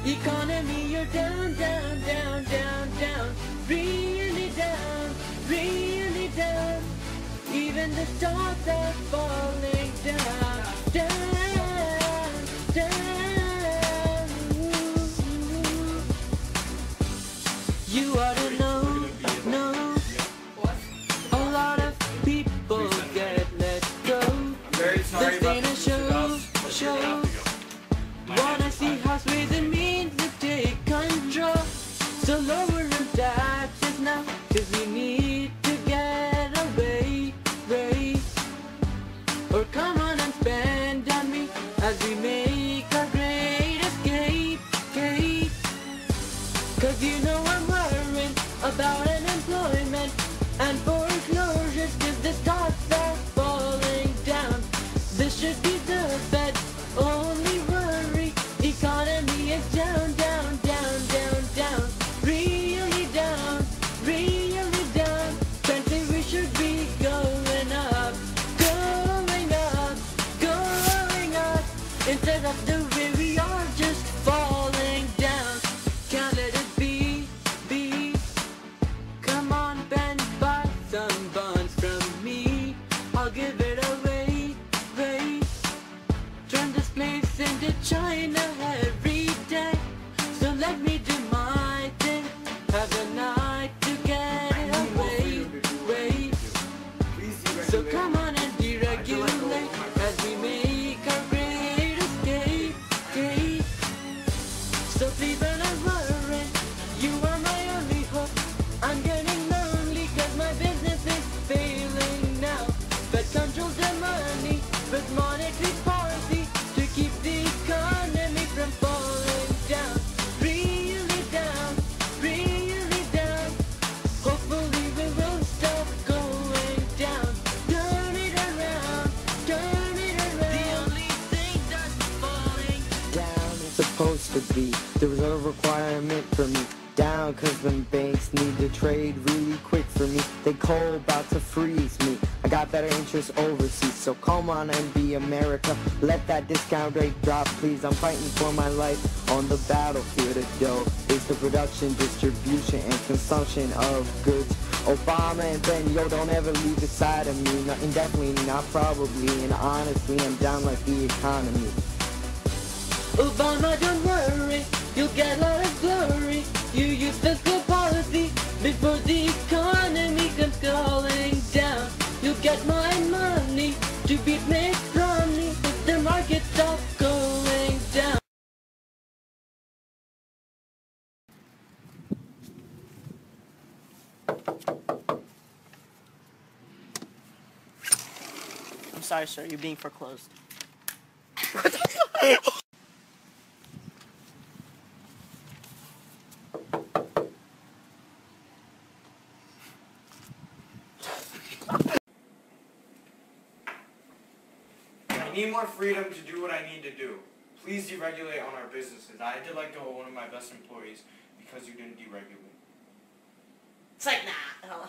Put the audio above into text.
Economy, you're down, down, down, down, down. Really down, really down. Even the stars are falling down, down, down. You ought to know, a lot of people get let go. This ain't a show. Wanna see how sweet it means to take control. So lower the taxes now, 'cause we need to get away, or come on and spend on me as we make our great escape. 'Cause you know I'm worrying about unemployment and foreclosures, 'cause the stocks are falling down. This should be the Fed's only worry. Economy is down, down, down, down, down. Really down, really down. Frankly, we should be going up, going up, going up. Instead of the way we are just falling down. Can't let it be. Come on, Ben, buy some bonds from me. I'll give it away. Turn this place into China every day. So let me do my thing. Have a night to get it away. So come on and deregulate as we make our great escape. So please don't worry, you are my only hope. I'm getting lonely 'cause my business is failing now. But control the money with monetary policy to keep the economy from falling down. Really down, really down. Hopefully we will stop going down. Turn it around, turn it around. The only thing that's falling down is supposed to be the reserve requirement for me. Down 'cause them banks need to trade really quick for me. They cold about to freeze me. I got better interest overseas, so come on and be America. Let that discount rate drop, please. I'm fighting for my life on the battlefield. The dough is the production, distribution, and consumption of goods. Obama and Ben, yo, don't ever leave the side of me. Not indefinitely, not probably, and honestly, I'm down like the economy. Obama, don't worry, you'll get a lot of glory. You use fiscal policy before the economy comes falling down. You'll get my money to beat Mitt Romney if the market stops going down. I'm sorry, sir. You're being foreclosed. I need more freedom to do what I need to do. Please deregulate on our businesses. I had to let go of one of my best employees because you didn't deregulate. It's like, nah.